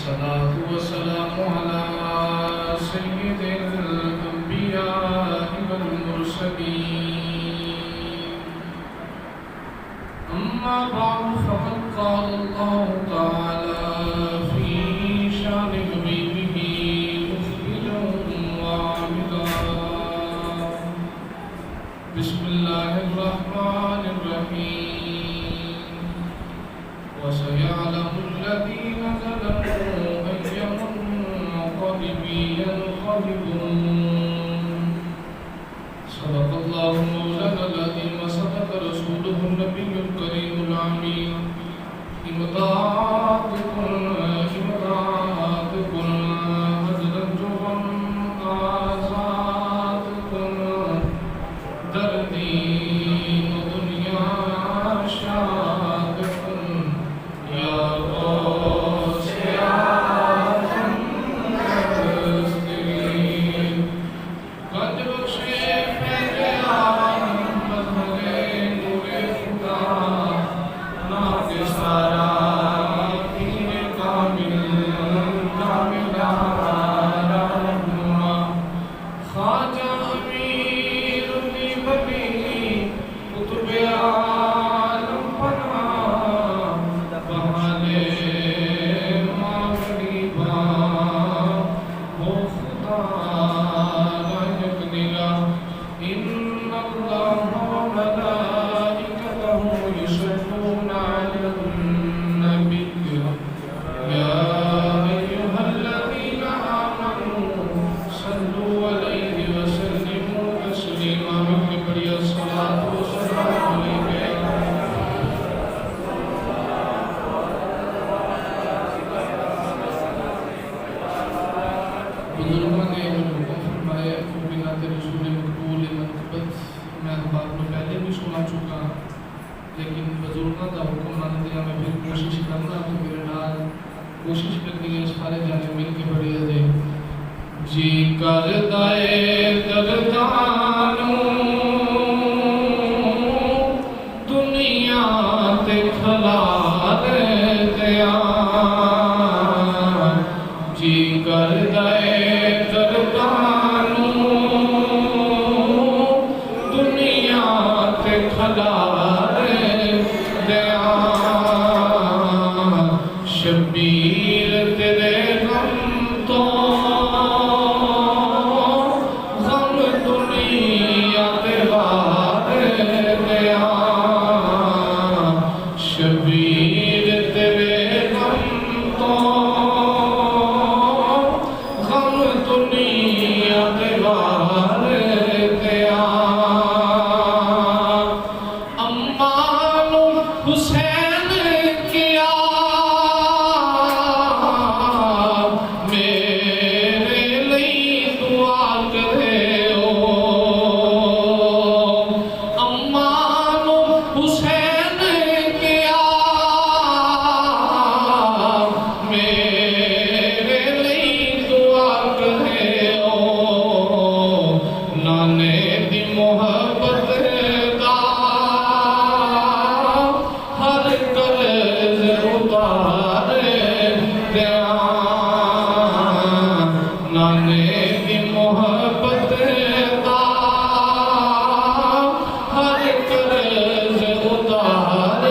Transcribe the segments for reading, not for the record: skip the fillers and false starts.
अस्सलातु वस्सलामु अला सय्यिदिल अंबिया'i वल मुरसलीन अम्मा बअद फ़क़द क़ाल अल्लाहु तआला फ़ी शानि हबीबिही मुख़बिरन व आमिला बिस्मिल्लाहिर रहमानिर रहीम व सयअलमुल लज़ीना ज़लमू अय्य मुनक़लिबिन यन्क़लिबून सदक़ल्लाहु मौलानाल अज़ीम व सदक़ रसूलुहुन नबियुल करीमुल अमीन इमदादुकुम हज़रतुकुम आज़ादुकुम दर्दीन दुनिया शादुकुम या गौसे आज़म दस्तगीर गज बख्शे फैज़े आलम मज़हरे नूरे खुदा नाज़े सारा पीरे कामिल कामिला रहनुमा ख्वाजा अमीर बनी कुतुबे आलम पना बहाने मागरीबा हो खुदा रायक निगा इन्नल्लाह व मलाइकतहु युसल्लूना अलन नबी या अय्युहल्लज़ीना आमनू सल्लू अलैहि व सल्लिमू तस्लीमा के बढ़िया सलात व सलाम अलैहि बुजुर्गों ने जो हुक्म फरमाया बिनाते रसूल मकबूल मनक़बत मैं बात में पहले भी सुना चुका लेकिन बुजुर्गों का हुक्म मानते हैं मैं फिर कोशिश करना तो मेरे नाल कोशिश करनी है सारे जाने मिल के बढ़िया दे जी कर दाए दरदानू दुनिया ते खलार दिया जी कर दाए दरदानू दुनिया ते खलार दिया शबीर तेरे गम तो गम दुनिया ते वार दिया शबीर तेरे गम तो गम दुनिया ते वार दिया अम्मानु हुसैन किया मेरे लिए दुआ करे ओ अम्मानु हुसैन किया मेरे लिए दुआ करे ओ नाने दी मोहब्बत दा हर कर्ज उतार दिया नाने दी मोहब्बत दा हर कर्ज उतार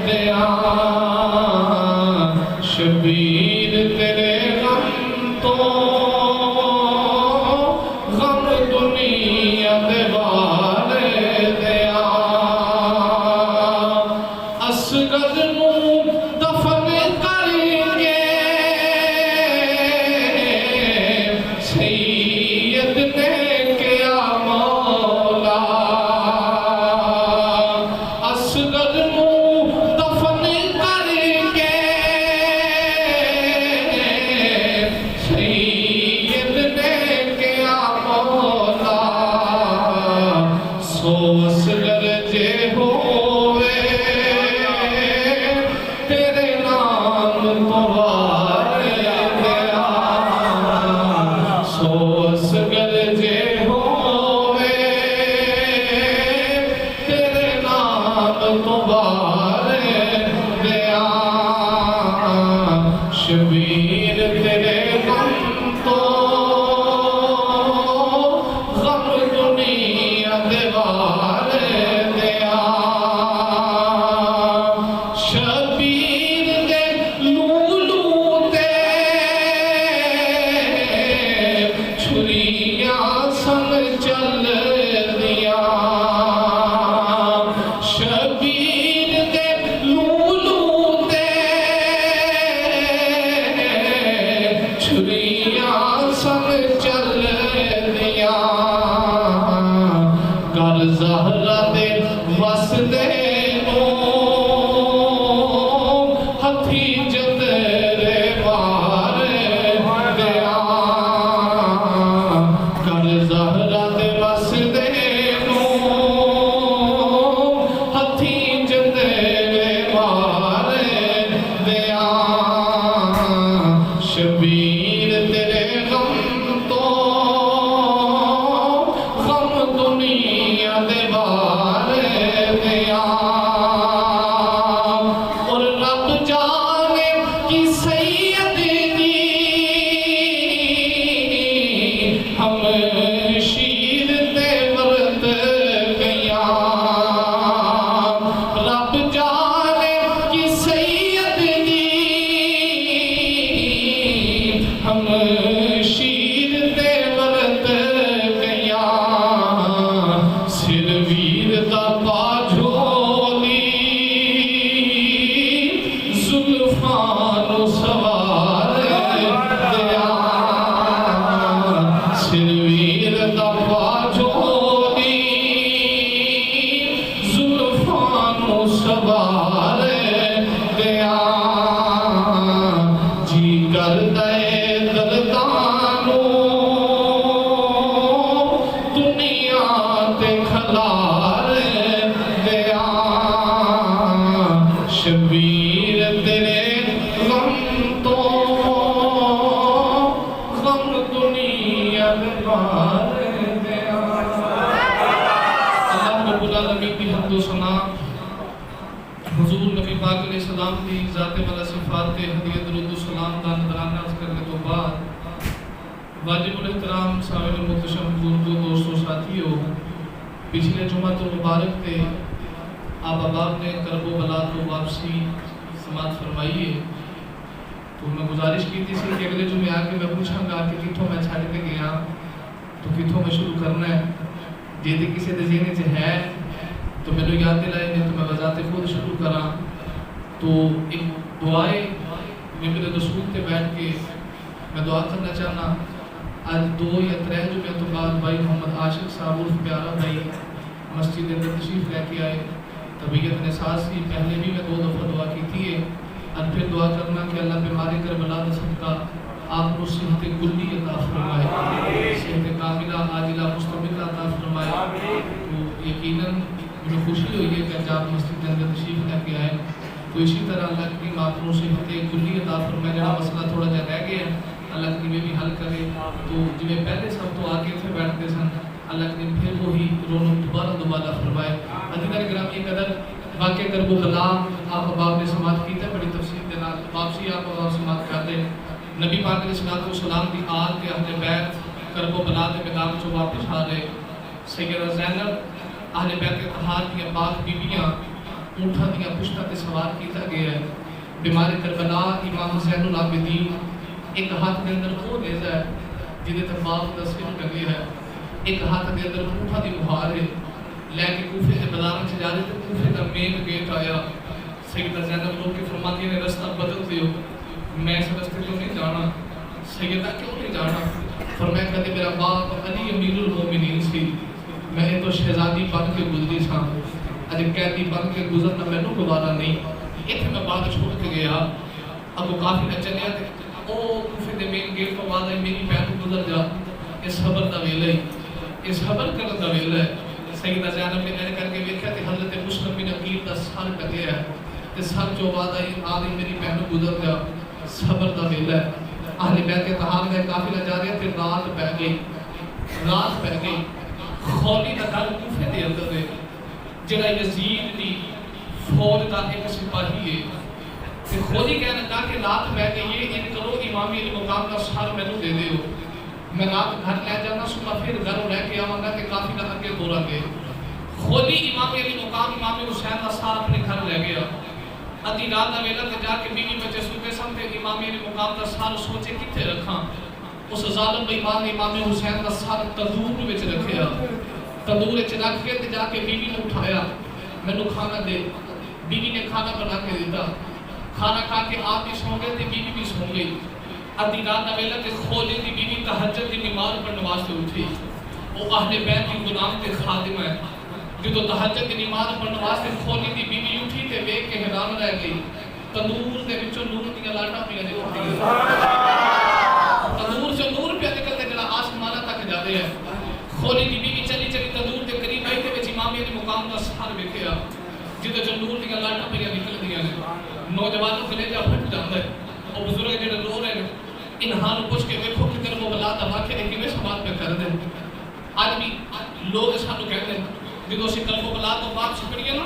दिया शबीर तेरे गम तो गम दुनिया दे वार दिया असगद नू दफन करके सैयद ने किया मौला असगद नू दफन करके सैयद ने किया मौला सो असगर जे होवे तेरे नाम तो वार दिया सो असगर जे होवे तेरे नाम तो वार दिया शबीर हथी जंदरे वारे दया कर ज़हरा दे वसदे नू हथी जंदरे वारे दया शबीर तेरे गम तो गम दुनिया दे बारे दया और रब जाने कि सैयद दी हम शीर ते वर्त गया रब जाने कि सैयद दी हम शीर ते वर्त गया सिर वीर दा बाझोली जुल्फानो सवार दया सिर वीर दा बाझोली जुल्फानो सवार दया जी कर दे दर्दानो दुनिया ते खलार दया शबीर तेरे गम तो गम दुनिया दे बार दया अल्लाह रब्बुल आलमीन की हम्द व सना हुजूर नबी पाक अलैहिस्सलाम की ज़ात वाला सिफात के हदिया दरूद व सलाम का नजराना अर्ज़ करने तो बाद वाजिबुल एहतराम साहिब मुहतशम बुजुर्गों दोस्तों साथियों पिछले जुमातुल मुबारक थे आप अहबाब ने करबो बला तो वापसी समात फरमाई है तो मैं गुजारिश की थी कि अगले जुमे आके मैं पूछांगा कि कितों मैं छड़ के गया तो कितों में शुरू करना है जे किसी दे ज़हन च है तो मैंने याद दिलाए नहीं तो मैं वजाते खुद शुरू करा तो एक दुआए मेरे रसूल पे बैठ के मैं दुआ करना चाहना आज 2 या 3 जुमे तो बाद भाई मोहम्मद आशिक साहब उर्फ प्यारा भाई मस्जिद अंदर तशरीफ लेके आए तबीयत ने सास की पहले भी मैं 2 दफ़ा दुआ की थी और फिर दुआ करना कि अल्लाह बीमारी कर बला सदका आपको सेहत कुल्ली अता फरमाए सेहत कामिला आजिला मुस्तमिला अता फरमाए तो यकीनन मुझे खुशी हुई है कि आप मस्जिद के अंदर तशरीफ लेके आए तो इसी तरह अल्लाह की मातरों सेहत कुल्ली अता फरमाए जरा मसला थोड़ा सा रह गया अल्लाह करीम भी हल करे तो जिम्मे पहले सब तो आगे थे बैठते सन अल्लाह करीम फिर वही रोनक दोबारा फरमाए अजीज़ान गिरामी कदर वाक़ई करबो बला आप अहबाब ने समात की बड़ी तफसील के नाल वापसी आप अहबाब समात करते नबी पाक अलैहिस्सलाम की आल के अहले बैत करबो बला के मैदान चो वापस आ रहे सैयदा ज़ैनब अहले बैत के तहार दी पाक बीबियां ऊँटां दी पुश्तां ते सवार किया गया है बीमार करबला इमाम ज़ैनुल आबिदीन एक हाथ के अंदर वो नेज़ा है जिहदे ते बाप दा सिर लगे है एक हाथ के अंदर ऊँटां दी मुहार है लेके कूफे के बाजारों से जा रहे थे कूफे का मेन गेट आया सैयदा ज़ैनब लोग के फरमाती ने रास्ता बदल दियो मैं इस रास्ते तो नहीं जाना सैयदा क्यों नहीं जाना फरमाया कहते मेरा बाप अली अमीरुल मोमिनीन सी मैं तो शहजादी बन के गुजरी सा अज कैदी बन के गुजरना मैनू गवारा नहीं इतने मैं बात छोड़ के गया अब काफी न चलिया ओ कूफे के मेन गेट तो बाद मेरी भैन गुजर जा इस खबर का वेला इस खबर करने का वेला सैयदा ज़ैनब ने मैंने करके देखा कि हज़रत मुस्लिम बिन अकील का सर कटे है ते सर जो बाद आई आदि मेरी बहन गुजर गया सबर का वेला है अहले बैत के तहार का काफिला जा रहा थे रात पै गई खौली का दल कूफे के अंदर है जड़ा यजीद दी फौज का एक सिपाही है ते खौली कहने लगा कि रात पै गई है इन करो इमामी अली मुकाम का सर मैनू दे दियो मैं रात घर ले जाना सुबह फिर घर लेके आवांगा कि काफी ना अगे दौड़ांगे खोली इमाम अली मुकाम इमाम हुसैन का सार अपने घर ले गया अधी रात का वेला ते जाके बीवी बच्चे सुते सन ते इमाम अली मुकाम का सार सोचे किथे रखा उस जालिम बेईमान ने इमाम हुसैन का सार तंदूर विच रखया तंदूर विच रख के ते जाके बीवी ने उठाया मैनू खाना दे बीवी ने खाना बना के दिता खाना खा के आप भी सो गए ते बीवी भी सो गई अधी रात का वेला ते खोली दी बीवी तहज्जुद की नमाज पढ़ने वास्ते उठी वो अहले बैत की गुलाम ते खादिम है जो तहज्जुद की नमाज पढ़ने वास्ते खोली दी बीवी उठी ते देख के हैरान रह गई तंदूर दे विचों नूर दी लाटा पिया निकलदी है, तंदूर से नूर पिया निकलदे जड़ा आसमान तक जादे है। खोली दी बीवी चली चली तंदूर दे करीब आई ते विच इमाम दी मुकाम दा सर वेखिया जिदे चों नूर दी लाटा पिया निकलदियां ने। नौजवानों कलेजा फट जांदा है। ओ बुजुर्ग जेड़े रो रहे ने इन्हां नु पुछ के वेखो कि तेरे मोहल्ला दा वाक़या ने किवें समात पे कर दे। आज भी लोग सानू कहते हैं जो असं कलमो बला तो बात सुनिए ना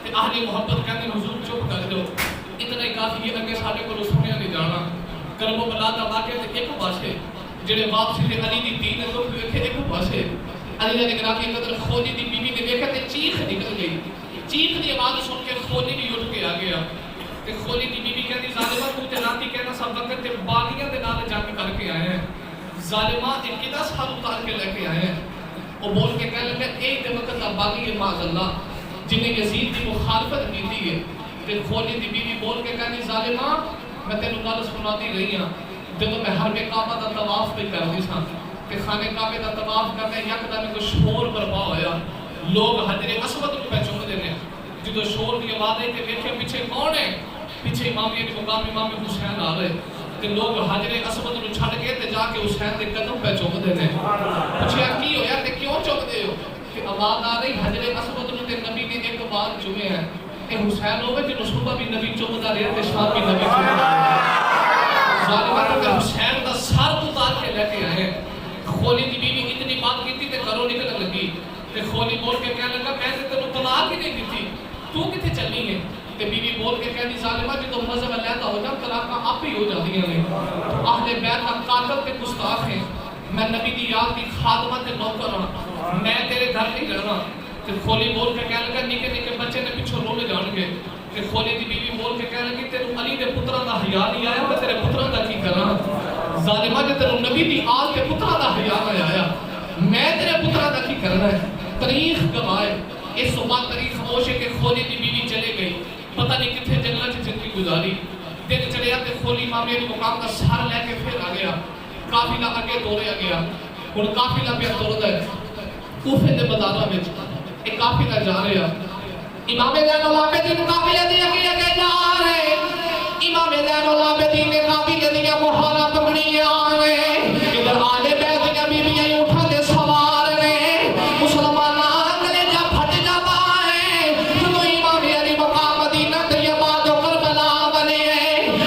तो आहली मुहब्बत कहते हुजूर चुप कर दो, इतना ही काफी है, अगे साढ़े को सुनिया नहीं जाना। कलमो बला का वाक़या तो एक पासे जेड़े वापसी से अली दी दीन तो वेखे एक पासे अली ने निगरान की कदर खोली दी बीवी ने देखा ते चीख निकल गई। चीख की आवाज सुन के खोली भी उठ के आ गया ते खोली दी बीवी कहती जालिमा तू ते राती कहना सब वक्त ते बागियां दे नाल जंग करके आए हैं, जालिमा ते किदा साल उतार के लेके आए हैं। वो बोल के कह लगे एक दिन वक्त दा बागी माज़अल्लाह जिन्हें यजीद की मुखालफत की है ते खोली दी बीवी बोल के कहनी जालिमा मैं तेनू गल सुनाती रही हां जदों मैं हरमे काबा दा तवाफ पे करदी सां ते खाने काबे दा तवाफ करदे यकदम कोई शोर बरपा होया, लोग हजरे असवद नूं पहचानदे ने। जदों शोर दी आवाज आई ते वेखे पीछे कौन है, पीछे इमाम मुकाम इमाम हुसैन आ रहे ते लोग हजरे असवद नूं छड्ड के ते जाके हुसैन दे कदम पे चुमदे ने। पूछया की होया ते क्यों चुमदे हो कि आवाज आ रही हजरे असवद नूं ते नबी ने एक बार चुमे है ते हुसैन होवे जिन्हों सुबह भी नबी चुमदा रहे ते शाम भी नबी चुमदा रहे। जालिमा ते हुसैन दा सर उतार के लेके आए। खोली दी बीवी इतनी बात की ते घरों निकल लगी ते खोली बोल के कह लगा मैं ते तेनू तलाक ही नहीं दी, तू किथे चलनी है ते बीवी बोल के कहनी जालिमा जो मजहब अलहदा हो जा तलाक आप ही हो जाती हैं। अहले बैत का कातिल ते गुस्ताख है, मैं नबी दी याद दी खादमा ते नौकर हां, मैं तेरे घर नहीं रहना। ते खोली बोल के कह लगा निके निके बच्चे ने पिछों रोने जाणगे ते खोली दी बीवी बोल के कह लगी तेनू अली दे पुत्रा दा हया नहीं आया, मैं तेरे पुत्रा दा की करा। जालिमा जे तेनू नबी दी आल ते पुत्रा दा हया नहीं आया, मैं तेरे पुत्रा दा की करना है। तारीख गवाए इस सुबह तारीख खामोश है कि खोली दी बीवी चले गई, पता नहीं कितने जंगल च जिंदगी गुजारी। दिन चढ़िया ते खोली मामे दी मुकाम दा सर लेके फिर आ गया, काफिला अगे दौड़िया गया। हुण काफिला पे तुरदा है कूफे दे बाजारां विच एक काफिला जा रहा, इमाम ज़ैनुल आबिदीन काफिले दे अगे जा रहे, इमाम ज़ैनुल आबिदीन ने काफिले दी मोहरा पकड़ियां ने, इधर आले बैत दी बीवियां उठा दे सवार ने, मुसलमाना कलेजा फट जाता है जदों इमाम अली मकाम मदीना तैयबा जो करबला वाले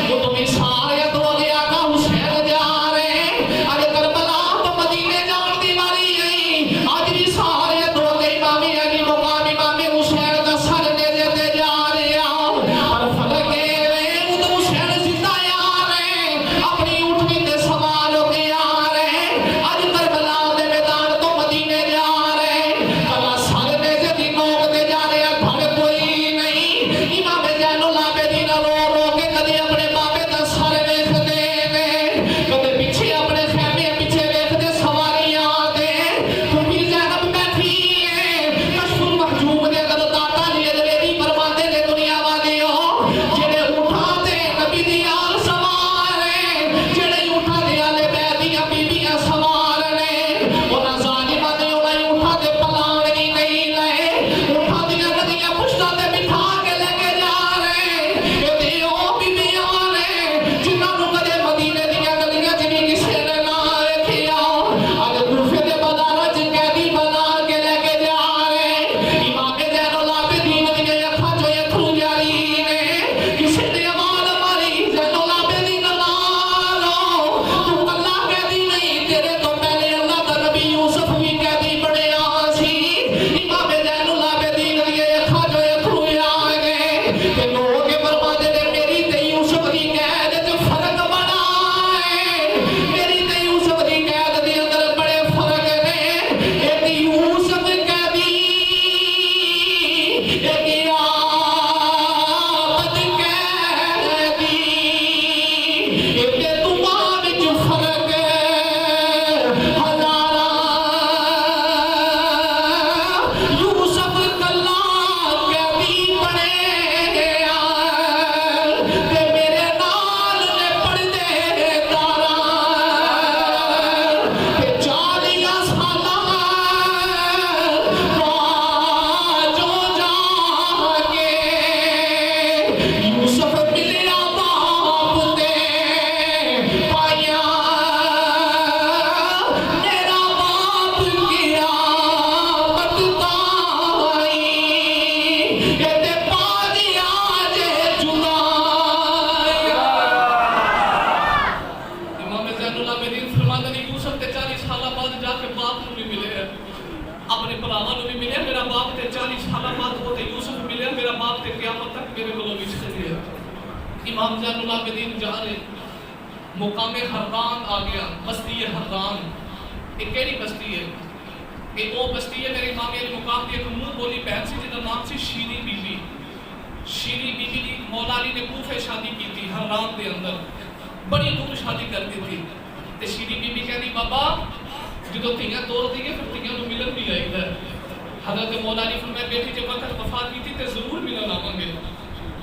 वो तुम सारे तो गया का हुसैन जा रहे, अरे करबला तो मदीने जान दी वारी आई, आज भी सारे तो गए इमाम अली मकाम इमाम हुसैन दा सर दे दे जा रहे। इमाम ज़ैनुल आबिदीन जा रहे, मुकामे हर्रान आ गया, बस्ती हर्रान। एक केड़ी बस्ती है? ये वो बस्ती है मेरे इमाम अली मुकाम की एक मुंह बोली बहन सी जिसका नाम सी शीरी बीबी। शीरी बीबी की मौला अली ने कूफे शादी की थी, हर्रान के अंदर बड़ी दूर शादी करती थी। ते शीरी बीबी कहती बाबा जो धीयां तोड़ दी फिर धीयां को मिलन भी आईदा। हजरत मौला अली फरमाया बेटी जब वक्त वफात की थी तो जरूर मिलन आवांगे।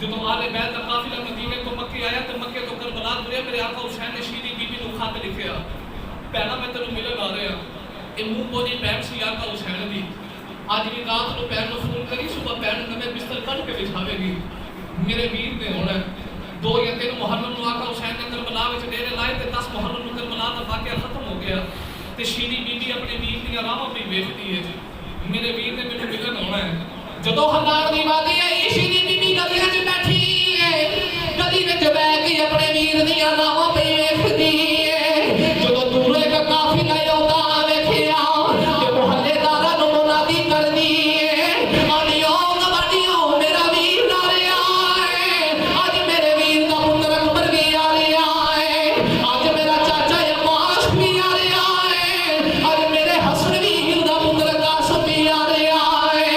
जो आले बैत का काफिला मदीने तो मक्के आया तो मक्के तो करबला तुरे, मेरे आका हुसैन ने शीरी बीबी को खत लिखिया, भैना मैं तेन मिलन आ रहा। ये मुंह बोली भैन सी आका हुसैन दी। अज भी रात को भैन को फोन करी, सुबह भैन नवे बिस्तर कट के बिछावेगी, मेरे वीर ने होना। 2 या 3 मुहर्रम को आका हुसैन ने करबला में डेरे लाए तो 10 मुहर्रम को करबला का वाकया खत्म हो गया। तो शीरी बीबी अपने वीर दी राहां भी वेखती है, मेरे वीर ने मैंने मिलन होना है। जो हल्लार दी वादी है शीरी बीबी गली में बैठी है, गली में बैठ के अपने वीर दी राहां भी वेखती है। जो दूर एक काफिला आउंदा वेखिया ते मुहल्लेदारां नूं मुनादी कर दी है, आनियो गवाडियो मेरा वीर आ रहा है, अज मेरे वीर दा पुत्र अकबर भी आ रहा है, अज मेरा चाचा अब्बास भी आ रहा है, अज मेरे हसन वीर दा पुत्र कासिम भी आ रहा है।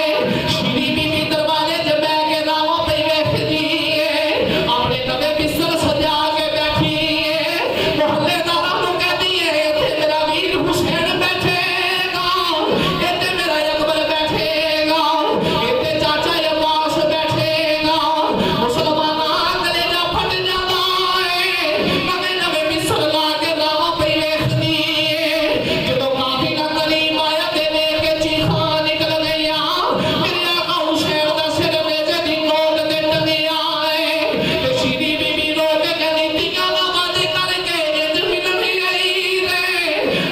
शीरी बीबी दरवाजे च बैठ के राहां पे वेखदी है, अपने नवे बिस्तर सजा के बैठी है, मुहल्लेदारां नूं कहदी है इत्थे मेरा वीर हुसैन बैठेगा, इत्थे मेरा अकबर बैठेगा, इत्थे चाचा अब्बास बैठेगा। मुसलमाना कलेजा फट जाता है, नवे नवे बिस्तर ला के राहां पे वेखदी है। जदों काफिला करीब आया ते वेख के चीखां निकल गईया, मेरे आका हुसैन दा सिर मेजे दी नोक ते टंगिया है। ते शीरी बीबी रो के कहदी धीयां दा वादे करके इंज मिलन आई रे,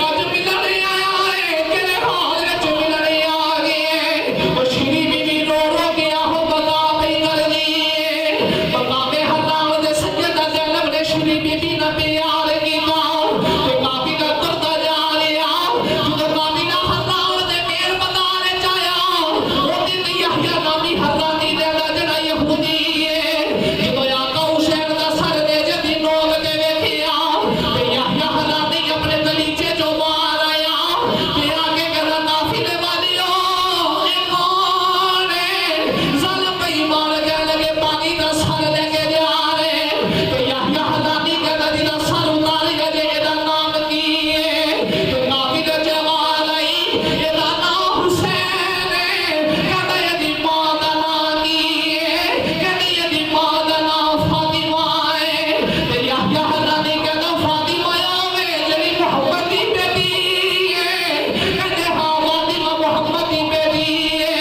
अज मिलन आया है, तेरे हाल विच मिलन आ गई है। ओ शीरी बीबी रो के आहो बता पई करदी है। मकामे हल्लाल दे सैयदा ज़ैनब ने शीरी बीबी नाल प्यार कीता ते काफिला तुरदा जा रहा। जो काफिला हल्लाल दे मेल मैदान च आया, ओदी ते यहया नामी हर्रानी दे जेड़ा यहूदी है, जो आका हुसैन दा सर मेजे दी नोक ते वेखिया ते यहया हर्रानी अपने गलीचे चों बाहर आया ते आके कहना काफिले वालियो ए कौन है? ज़ालिम बेईमान कहने लगे पानी दा सर लेके जा रहे। ते यहया हर्रानी कहना जिहदा सर उतार गए एदा नाम की है? ते काफिले च आवाज़ आई एदा नाम हुसैन है। कहना एदी मां दा नाम की है? कहनी एदी मां दा नाम फातिमा है। ते यहया हर्रानी कहना फातिमा आवे जेड़ी मुहम्मद दी बेटी है? कहते हाँ फातिमा मुहम्मद दी बेटी है।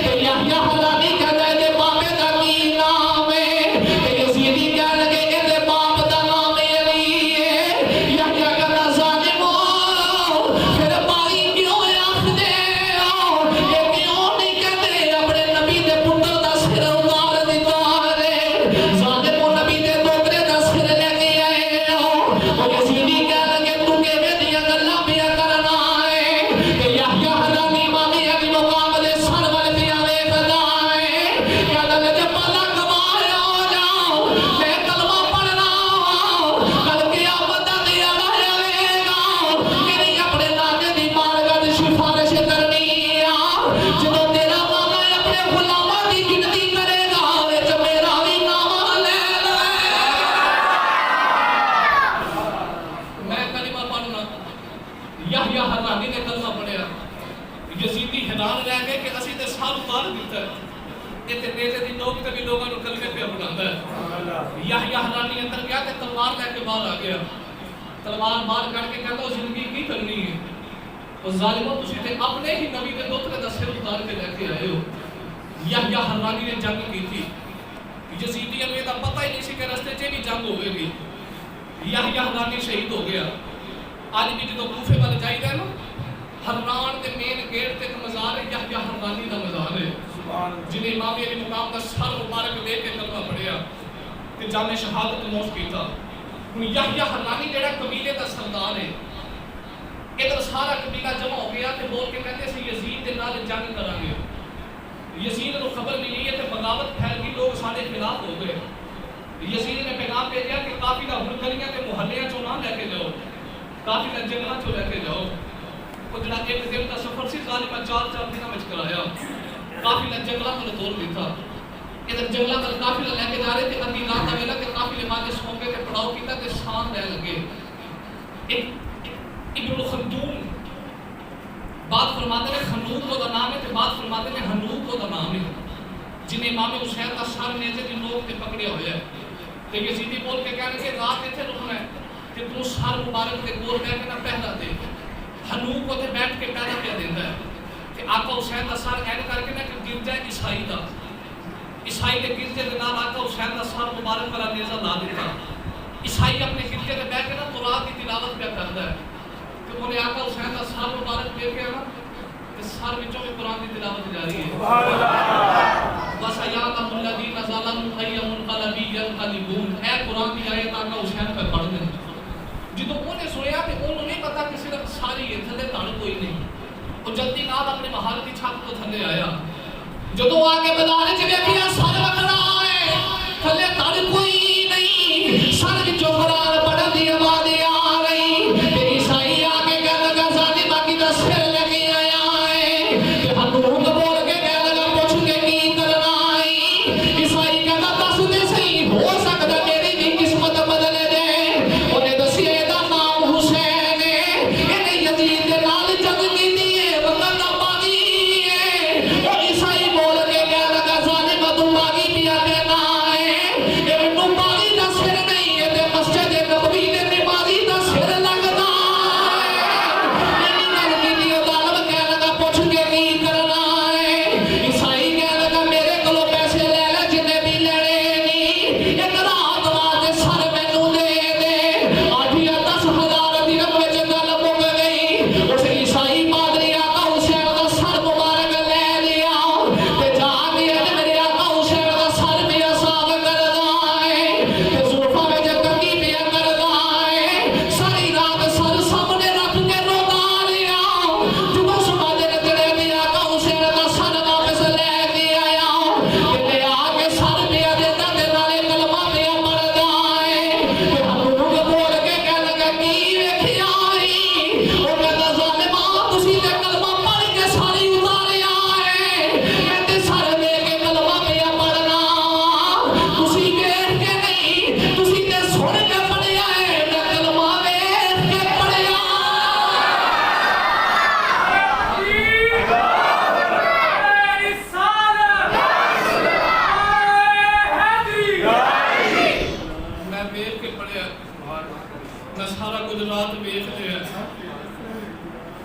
ते यहया हर्रानी कहना एदे बापे दा की नाम है? ते यजीदी कहने लगे एदे बाप दा नाम अली है। यहया कहना ज़ालिमो फिर बारी क्यों आखदे हो? ये क्यों नहीं कहते अपने नबी दे पुत्र दा सिर उतार दिता रे? ज़ालिमो नबी दे दोतरे दा सिर लेके आए हो। ओ यजीदी कहने लगे तू किवें दियां गल्लां पिया करना है? ते यहया हर्रानी मामी अली मुकाम दे सर वल पिया वेखदा है। कहने लगे पाला कमाया हो जाओ, मैं कलमा पढ़ना कल क़यामत दा न्यारा आवेगा, मेरी अपने नाने दी मारगत सिफारिश करनी आ। जदों तेरा मौला अपने गुलामां दी गिनती करेगा विच मेरा भी नाम ले ले। मैं कलमा पढ़ना। यहया हर्रानी ने कलमा पढ़िया। यजीदी हैरान रह गए कि असीं ते साल उतार दिता है, इत्थे नेज़े दी नोक ते भी लोगां नूं कलमे पे बुलांदा है। यहया हर्रानी अंदर गया ते तलवार लेके बाहर आ गया। तलवार बाहर कढ़ के कहता जिंदगी की करनी है? ओ ज़ालिमो तुसीं ते अपने ही नबी दे दोतरे दा सिर उतार के लेके आए हो। यहया हर्रानी ने जंग की थी। यजीदियां नूं इहदा पता ही नहीं सी कि रस्ते च भी जंग होवेगी। यहया हर्रानी शहीद हो गया। अज भी जो कूफे वाल जाइदा ना, हर्रान के मेन गेट ते एक मज़ार है, यहया हर्रानी का मज़ार है, जिन्हें इमाम अली मुकाम का सर मुबारक दे के कलमा पढ़िया ते जामे शहादत नोश कीता। हुण यहया हर्रानी जेड़ा कबीले का सरदार है, इधर सारा कबीला जमा हो गया ते बोल के कहते असीं यजीद दे नाल जंग करांगे। यजीद को खबर मिली है ते बगावत फैल गई, लोग साडे खिलाफ हो गए। यजीद ने पैगाम भेजा कि काफिला हुण गलियां ते मुहल्लियां चों ना लेके जाओ, काफिला जंगलां चों लेके जाओ। वो जड़ा एक दिन का सफर सी ज़ालिमा 4-4 दिनां विच कराया। काफिला जंगलां में तोड़ दिता। इधर जंगलां में काफिला लेके जा रहे थे, अद्धी रात का वेला ते काफिले माजे सौ गए ते पड़ाव कीता ते शाम रह लगे। इब्न खल्दून बात फरमाते हैं खनूक को दा नाम है ते बात फरमाते हैं हनूक को दा नाम है, जिन्हें इमाम हुसैन का सर नेज़े दी नोक ते पकड़े हुए है। ते यजीदी बोल के कह लगे रात इत्थे रुकना है कि तू सर मुबारक दे कोल बैठ के ना पहरा दे। हनूक को ते बैठ के पहरा पे देंदा है कि आका हुसैन का सर ऐड करके ना कि गिर जाए ईसाई दा, ईसाई के गिरजे के नाल आका हुसैन का सर मुबारक वाला नेज़ा ला दिता। ईसाई अपने गिरजे पे बैठ के ना कुरान की तिलावत पे करता है कि उन्हें आका हुसैन का सर मुबारक देखे ना कि सर विचों में कुरान की तिलावत जारी है। सुभान अल्लाह वसयातमुल्लज़ीना ज़लमू अय्यमुनक़लबी यनक़लिबून। ऐ कुरान की आयत आका हुसैन पे पढ़ दे। ਜਦੋਂ ਉਹਨੇ ਸੁਣਿਆ ਤੇ ਉਹਨੂੰ ਨਹੀਂ ਪਤਾ ਕਿ ਸਿਰਫ ਸਾਰੀ ਹੈ, ਥੱਲੇ ਧੜ ਕੋਈ ਨਹੀਂ। ਉਹ ਜਲਦੀ ਨਾਲ ਆਪਣੇ ਮਹੱਲ ਦੀ ਛੱਤ ਤੋਂ ਥੱਲੇ ਆਇਆ। ਜਦੋਂ ਆ ਕੇ ਬਾਜ਼ਾਰ 'ਚ ਵੇਖਿਆ ਸਰ ਵਖਰਾ ਹੈ, ਥੱਲੇ ਧੜ ਕੋਈ ਨਹੀਂ, ਸਰ ਵਿੱਚੋਂ ਕੁਰਾਨ ਪੜ੍ਹਨ ਦੀ ਆਵਾਜ਼ ਆ ਰਹੀ। ਤੇ ਈਸਾਈ ਆ ਕੇ ਕਹਿਣ ਲੱਗਾ ਜ਼ਾਲਿਮਾ ਕੀ ਦਾ ਸਿਰ ਲੱਗੀ ਆਇਆ ਹੈ ਤੇ ਹਨੂਕ ਬੋਲ ਕੇ ਕਹਿਣ ਲੱਗਾ ਪੁੱਛ ਕੇ ਕੀ ਕਰਨਾ ਹੈ। ਈਸਾਈ ਕਹਿੰਦਾ ਦੱਸ ਦੇ ਸਹੀ, ਹੋ ਸਕਦਾ ਮੇਰੀ ਵੀ ਕਿਸਮਤ ਬਦਲ ਦੇ। ਉਹਨੇ ਦੱਸਿਆ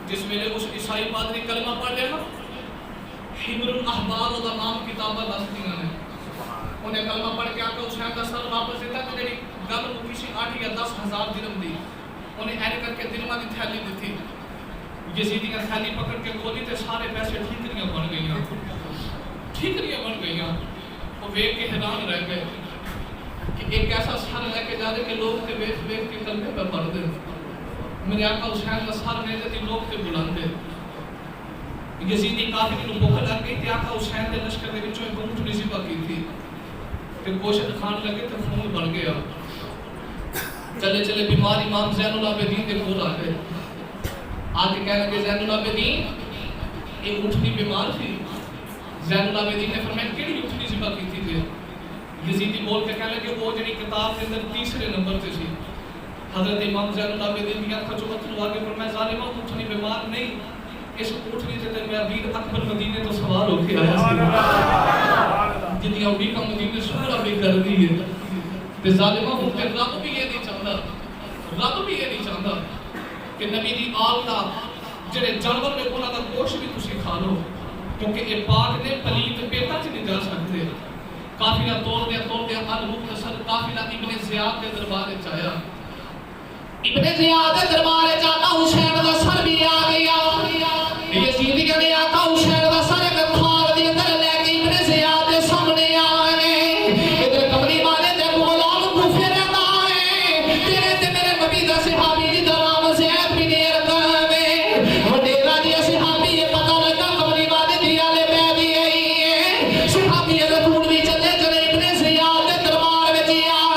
जिस वेले उस ईसाई पादरी कलमा पढ़ लिया ना, हिब्रुल अहबार ओदा नाम किताबा दस दियां ने। उन्हें कलमा पढ़ के आके हुसैन दा सर वापस दिता ते जेडी गल मुकी सी 8 या 10,000 दिरहम दी, उन्हें ऐड करके दिरहमां दी थैली दित्ती। यजीदियां थैली पकड़ के खोली ते सारे पैसे ठीकरियां बन गईयां, ठीकरियां बन गईयां। वो वेख के हैरान रह गए कि एक ऐसा सर लेके जा रहे कि लोग ते वेख वेख के कलमे पे पढ़ दे। मेरे आका हुसैन का सर नेज़े दी नोक ते बुलंद है। यजीदी काफिले नूं भुख लग गई ते आका हुसैन दे लश्कर दे विचों एक ऊँट ज़िबा की थी ते गोश्त खान लगे ते खून बन गया। चले चले बीमार इमाम ज़ैनुल आबिदीन दे कोल आ गए। आके कहने लगे ज़ैनुल आबिदीन ये ऊँटनी बीमार थी। ज़ैनुल आबिदीन ने फरमाया केड़ी ऊँटनी ज़िबा की थी? यजीदी बोल के कहने लगे वो जिहड़ी किताब के अंदर तीसरे नंबर ते सी। हज़रत इमाम ज़ैनुल आबिदीन की आंखों चों अथरू आके फरमाया ज़ालिमा ऊँटनी बीमार नहीं, इस ऊँटनी ते तेरा वीर अकबर मदीने तो सवार होके आया सी, जिन्दियां उड़ीकां मदीने सूरा भी कर दी है। ते ज़ालिमा हूं ते रब भी ये नहीं चाहता, रब भी ये नहीं चाहता कि नबी दी आल दा जेड़े जानवर ने उन्हां दा गोश्त भी तुसीं खा लो, क्योंकि ये पाक ने पलीत पेटां च नहीं जा सकते। काफिला तोड़दे अल मुख्तसर काफिला इब्ने ज़ियाद के दरबार विच आया। इब्ने ज़ियाद के दरबार च आका हुसैन दा सर भी आ गया। यजीद ने आका हुसैन दा सर एक थाल दे अंदर लेके इब्ने ज़ियाद दे सामने आए। इधर कमली वाले दे गुलाम कुफे रहता है, तेरे ते मेरे नबी दा सहाबी दी नाम ज़ैद बिन अरकम है। वडेरा दी सहाबी ये पता लगा कमली वाले दी आले बैदी है। सहाबी रसूल भी चले चले इब्ने ज़ियाद दे दरबार विच आ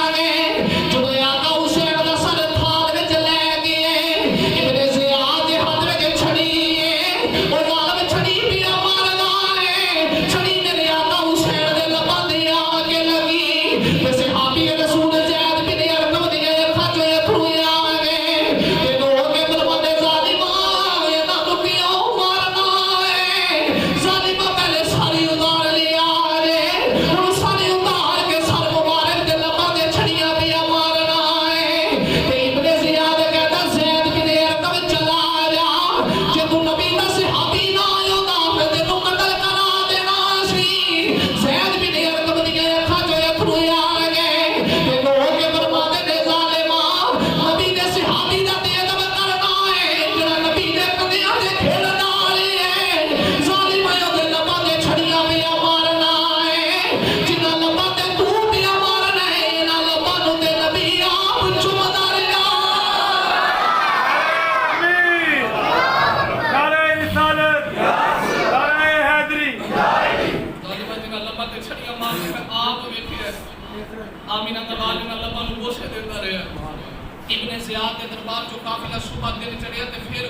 ज़ियाद के दरबार जो काफिला सुबह दिन चढ़िया तो फिर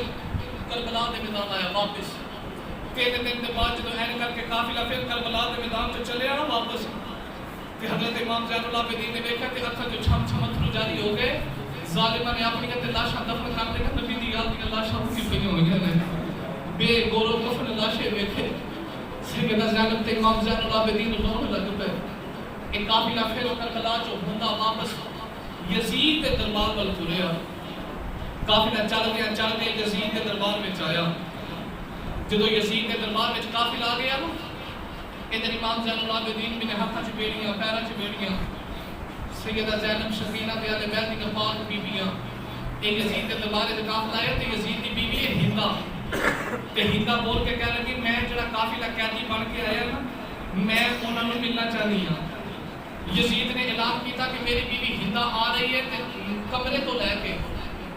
करबला के मैदान आया वापस 3 दिन के बाद जो ऐन करके काफिला फिर करबला के मैदान से चले आया वापस ते हजरत इमाम ज़ैनुल आबिदीन ने देखा कि अखा जो छम छम अथरू जारी हो गए जालिमा ने अपनी कहते लाशा दफन करने का नबी दी याद की लाशा की पई होई ने बे गोरो कफन लाशे देखे सैयदा ज़ैनब ते इमाम ज़ैनुल आबिदीन रोने लग पे एक काफिला फिर करबला जो हुंदा वापस यजीद के दरबार वाल तुरया काफिला चल गया यजीद के दरबार में आया जो यजीद के दरबार में काफिला आ गया ना इधर इमाम ज़ैनुल आबिदीन बिन हाथा च बेड़ियां पैरा च बेड़ियां सैयदा ज़ैनब शकीना ते आले बैत दी पाक बीबियां एक यजीद के दरबार में काफिला आया ते यजीद दी बीवी है हिंदा ते हिंदा बोल के कह लगी मैं जड़ा काफिला कैदी बन के आया ना मैं उन्हां नूं मिलना चाहनी हां यजीद ने ऐलान किया कि मेरी बीवी हिंदा आ रही है ते कमरे तो लेके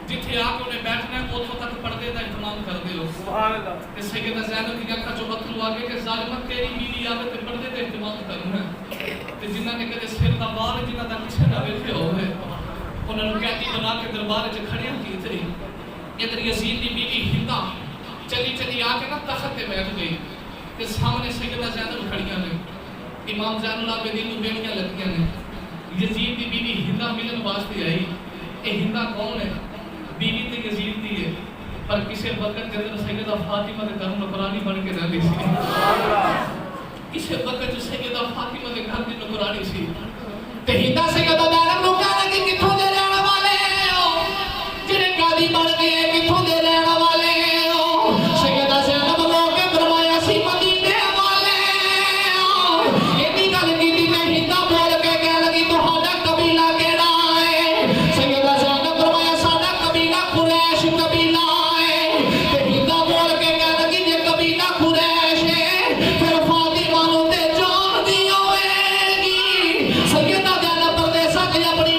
जिथे आके उन्हें बैठना है उथों तक पर्दे का इंतजाम कर दियो सुभान अल्लाह ते सैयदा ज़ैनब की अखा जो अथरू आ गए कि जालिमा तेरी बीवी आवे ते पर्दे का इंतजाम करना ते जिन्हां ने कदे सिर दा वाल जिन्हां दा किसे ना वेखे होवे उन्हां नु कैदी बना के दरबार च खड़िया कीते इधर यजीद दी बीवी हिंदा चली आके ना तख्त पे बैठ गई ते सामने सैयदा ज़ैनब खड़ियां ने इमाम ज़ैनुल आबिदीन नु बेड़ियां लगियां ने यजीद दी बीवी हिंदा मिलन वास्ते आई ए हिंदा कौन है बीवी तो यजीद दी है पर किसी वक्त के अंदर सैयदा फातिमा के घर नौकरानी बन के रहती सी किसी वक्त जो सैयदा फातिमा के घर की नौकरानी सी ते हिंदा सैयदा ज़ैनब नु कहना कि किथों दे रहने वाले हो जेड़े कादी बन गए किथों दे रहने वाले हो सैयदा ज़ैनब लोग के फरमाया सी मदीने वाले हो एदी गल कीती मैं हिंदा बोल के कह लगी तुहाडा कबीला केड़ा है सैयदा ज़ैनब फरमाया साडा कबीला कुरैश कबीला है ते हिंदा बोल के कह लगी जे कबीला कुरैश है फिर फातिमा नु ते जान दी होवेगी सैयदा ज़ैनब परदेसा के अपनी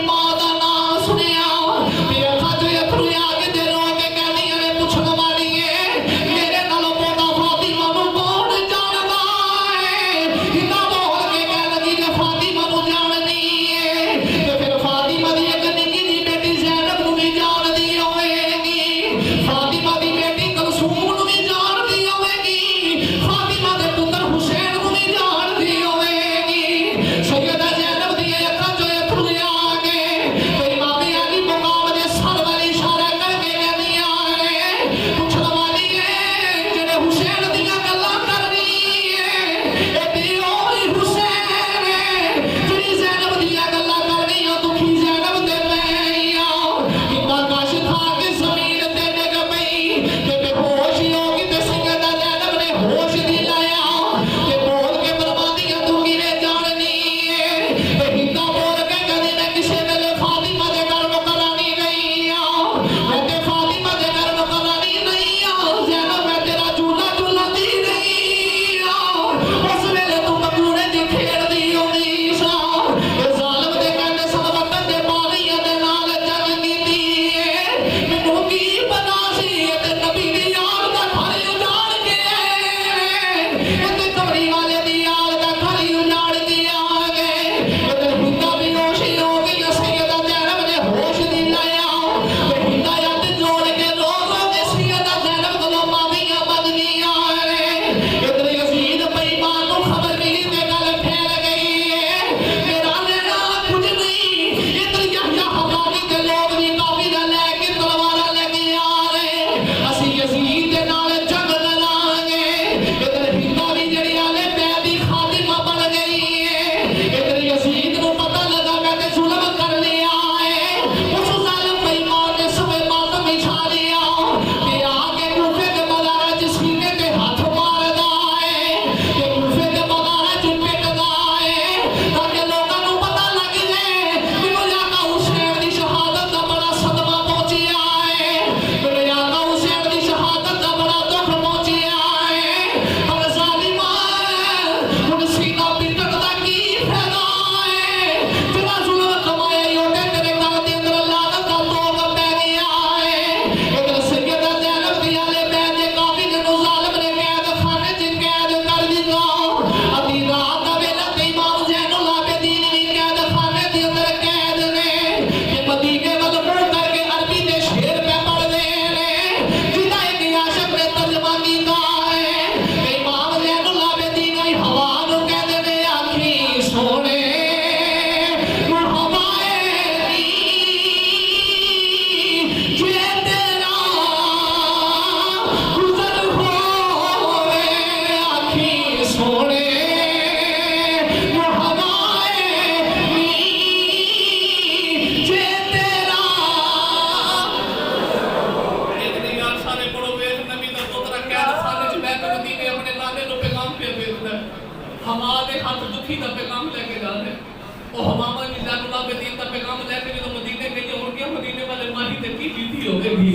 होगी।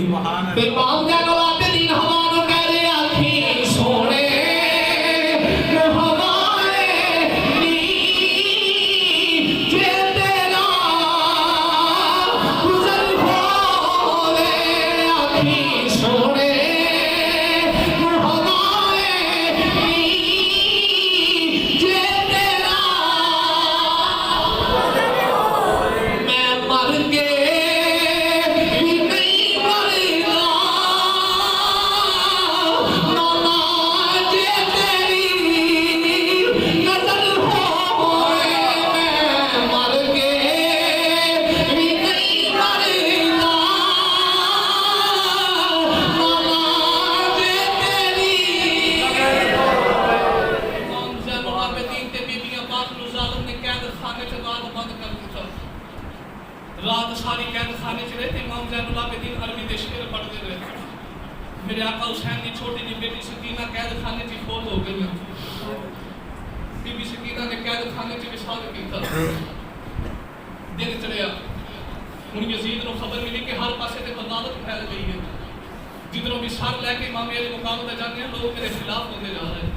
ते इमाम ज़ैनुल आबिदीन हमारे कह रहे आखी सोने हमारे नीचे तेरा गुजर होवे आखी सोने रात सारी कैद खाने च रहे थे। इमाम ज़ैनुल आबिदीन अरबी दे शेर पढ़ते रहे। मेरे आका हुसैन की छोटी जी बेटी सकीना कैद खाने च फौत हो गई। बीबी सकीना ने कैद खाने च विसाल किया। दिन चढ़िया हुण यजीद को खबर मिली कि हर पासे ते बगावत फैल गई है। जिधरों भी सर लैके इमाम अली मुकाम तक जाते हैं लोग मेरे खिलाफ होते जा रहे हैं।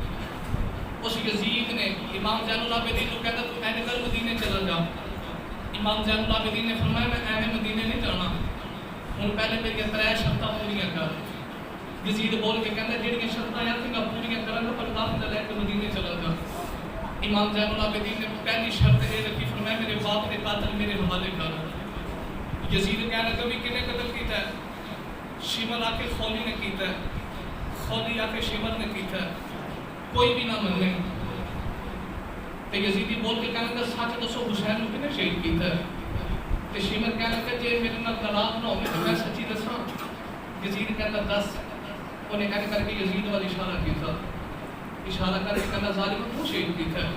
उस यजीद ने इमाम ज़ैनुल आबिदीन को कहता तू ऐन कर मदीने चला जा। इमाम ज़ैनुल आबिदीन ने फरमाया मैं ऐने मदीने नहीं जाना, हुण पहले मेरी 3 शर्तां पूरियां कर। यजीद बोल के कहता जिहड़ियां शर्तां आखियां पूरियां करांगा पर काफिला लैके मदीने चला जा। इमाम ज़ैनुल आबिदीन ने पहली शर्त ये रखी, फरमाया मेरे बाप के कातिल मेरे हवाले कर। यजीद कहने लगा भी किने कत्ल कीता है? शिमर आके खौली ने कीता है, खौली आके शिमर ने कीता है, कोई भी ना मने। ते यजीदी बोल के कहने लगा सच दसो हुसैन को किने शहीद कीता है? ते शिमर कहने लगा जे मेरे नाल तलाक ना होवे तो मैं सच्ची दसां। यजीद कहता दस। उन्हें कहने करके यजीद वाल इशारा कीता, इशारा करके कहना जालिम तू शहीद कीता है।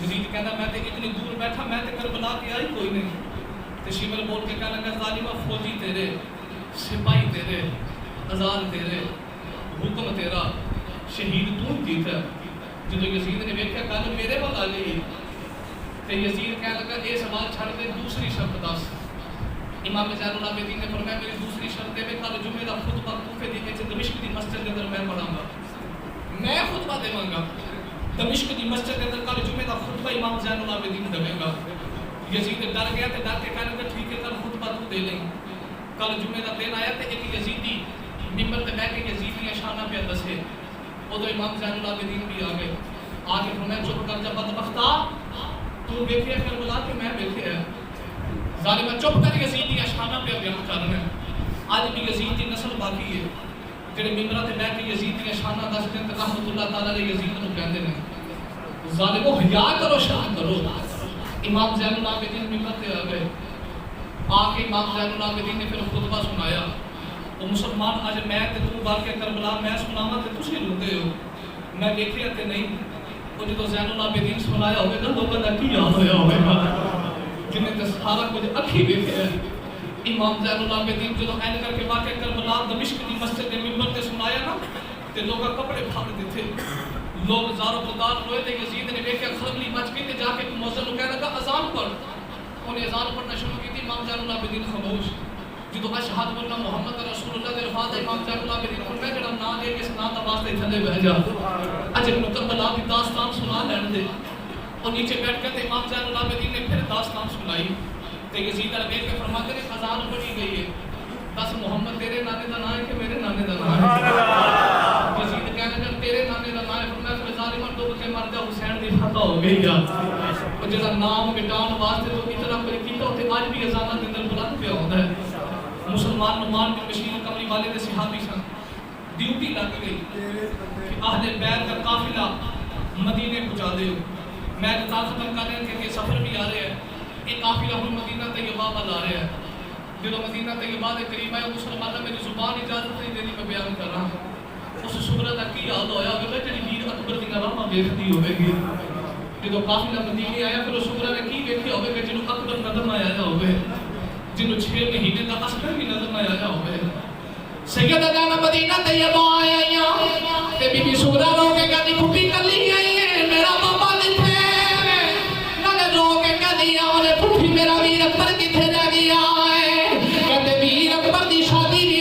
यजीद कहता मैं तो इतनी दूर बैठा, मैं तो करबला के आई कोई नहीं। ते शिमर बोल के कहने लगा जालिमा फौजी तेरे, सिपाही तेरे, अजान तेरे, हुक्म तेरा, शहीद तू कीता। जो यजीद ने वेख्या गल मेरे वाल आ गई तो यजीद कह लगा ये सवाल छड़ दे दूसरी शर्त दस। इमाम ज़ैनुल आबिदीन ने फरमाया मेरी दूसरी शर्त है कल जुमे का खुतबा कूफे दी दमिश्क की मस्जिद के अंदर मैं पढ़ाऊंगा, मैं खुतबा देवांगा दमिश्क की मस्जिद के अंदर। कल जुमे का खुतबा इमाम ज़ैनुल आबिदीन देवेगा। यजीद डर गया तो डर के कहने लगा ठीक है कल खुतबा तू दे लें। कल जुमे का दिन आया तो एक यजीदी मिंबर पे बैठ के यजीद की शाना पे दसे। उदो इमाम ज़ैनुल आबिदीन भी आ गए, आके फरमाया चुप कर जा बदबख्ता, तू वेखे करबला के मैं वेखे है जालिमा चुप कर। यजीद की शाना पे बयान करना है। आज भी यजीद की नस्ल बाकी है जेडे मिंबरां ते बैठ के यजीद की शाना दसदे ते रहमतुल्लाह तआला ने यजीद को कहते हैं जालिमो हिया करो शर्म करो। इमाम ज़ैनुल आबिदीन मिंबर पे आ गए, आके इमाम ज़ैनुल आबिदीन ने फिर खुतबा सुनाया। तो मुसलमान अज मैं ते तू वाक़या करबला मैं सुनावा ते तुसीं रोंदे हो, मैं देखिया ते नहीं। वो जो ज़ैनुल आबिदीन सुनाया होगा लोगों का की हाल होया होगा जिन्हें तो सारा कुछ अखी देखा। इमाम ज़ैनुल आबिदीन जो ऐन करके वाक़या करबला दमिश्क की मस्जिद के मिंबर ते सुनाया ना ते लोग कपड़े फाड़ दिते, लोग ज़ारो पुकार रोए थे। यजीद ने देखा खलबली मच गई ते जाके मुअज्जिन को कहने लगा अज़ान पढ़। उन्हें अज़ान पढ़ना शुरू की थी। इमाम ज़ैनुल आबिदीन खामोश। जो अशहदु अन्ना मुहम्मद रसूलुल्लाह दे अल्फाज़ इमाम ज़ैनुल आबिदीन को मैं जड़ा ना ले के इस ना दा वास्ते थले बह जा अज मैनूं करबला की दास्तान सुना लैण दे। और नीचे बैठ कर इमाम ज़ैनुल आबिदीन ने फिर दास्तान सुनाई तो यजीद अल देख के फरमाते ने अज़ान पढ़ी गई है, दस मुहम्मद तेरे नाने का नाम है कि मेरे नाने का नाम है? यजीद कहने लगा तेरे नाने का नाम है। फरमाया तो ज़ालिम डूब के मर जा हुसैन दी खता हो गई यार। और जेड़ा नाम मिटाउण वास्ते तो इतना कोई कीता उते आज भी अज़ानां दे अंदर बुलंद पिया होंदा है। मुसलमान नुमान बिन बशीर कमरी वाले के सहाबी सन, ड्यूटी लग गई कि अहले बैत का काफिला मदीने पहुंचा दे। मैं खत्म करने के सफर भी आ रहे हैं, एक काफिला हम मदीना तैयबा वाल आ रहे हैं। जो मदीना तैयबा के करीब है मुसलमान मेरी जुबान इजाजत नहीं देनी मैं बयान कर रहा हूँ। उस सूरत का की हाल होया होगा जी वीर अकबर दी राह देखती होगी। जो काफिला मदीने आया फिर उस सूरत ने की देखी होगी जिन्होंने अकबर नजर आया होगा, जिन्होंने 6 महीने का अस्कर भी नजर आया होगा। सैयद जाना मदीना तैयबा आया ते बीबी सुगरा रोके कहती फुफी कली आई है मेरा बाबा लिखे नाले रोके कहती आवले फुफी मेरा वीर अकबर किथे रह गया है। कहते वीर अकबर दी शादी भी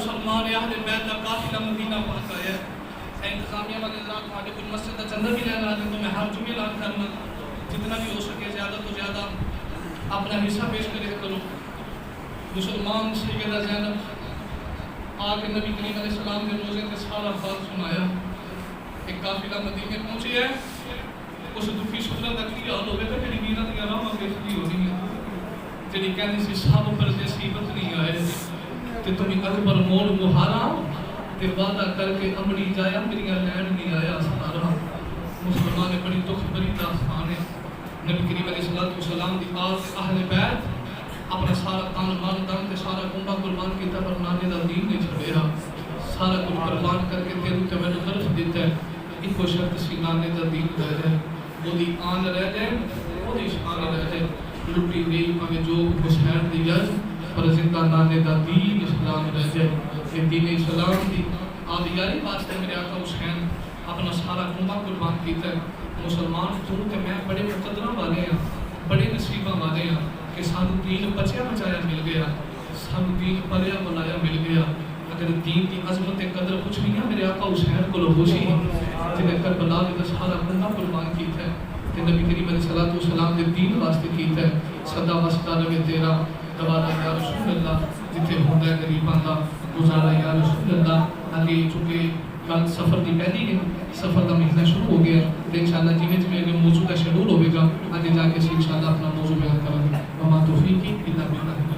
मुसलमान अहले बैत का काफिला मदीना पहुंच आया है। इंतजामिया वाले हज़रात हमारे कुछ मस्जिद का चंदा भी लेना है, तो मैं हर जुमे ऐलान करना जितना भी हो सके ज़्यादा तो ज़्यादा अपना हिस्सा पेश करे करो। मुसलमान सैयदा ज़ैनब आके नबी करीम अलैहिस्सलाम के रोज़े के सारा हाल सुनाया। एक काफिला मदीने पहुंची है, उस दुखी सूरत का की हाल होगा कि वीरत की आराम बेचती होनी है जी कहती सी सब परदेसी पत्नी आए ते तुम अकबर मोड़ मुहारा ते वादा करके अमड़ी जाया मेरिया लैंड नहीं आया सारा। मुसलमान ने बड़ी दुख भरी दास्तान है। नबी करीम अलैहिस्सलाम दी आस अहले बैत अपना सारा तन मन धन ते सारा कुंभा कुर्बान किया पर नाने दा दीन नहीं छड़िया। सारा कुछ कुर्बान करके तेरे ते मैंने तरफ दिता है। इको शर्त सी नाने दा दीन रह जाए, ओदी आन रह जाए, ओदी शान रह जाए। लुटी गई भावे जो हुसैन दी यज पर जिंदा नाने दा दीन इस्लाम रह जाए। ये दीन इस्लाम दी आबियारी वास्ते मेरे आका हुसैन अपना सारा कुंभा कुर्बान किया। मुसलमान तू ते मैं बड़े मुकद्दरा वाले हैं, बड़े नसीबा वाले हैं कि सानू दीन बचिया बचाया मिल गया, सानू दीन पलिया बुलाया मिल गया। अगर दीन की अजमत कदर कुछ नहीं है मेरे आका हुसैन को होशी जिन्हें करबला में सारा कुंभा कुर्बान किया है। नबी करीम अलैहिस्सलाम के दीन वास्ते कीता है। सदा वसदा रवे तेरा दवारा या रसूल अल्लाह जिथे होंदा है गरीबां दा गुजारा या रसूल अल्लाह। आगे चूंकि कल सफ़र की पहली है, सफ़र का महीना शुरू हो गया तो इंशाअल्लाह जिमें जिमें मौजू का शेड्यूल होगा आगे जाके इंशाअल्लाह अपना मौजू बयान करेंगे। वमा तौफीकी इल्ला बिल्लाह।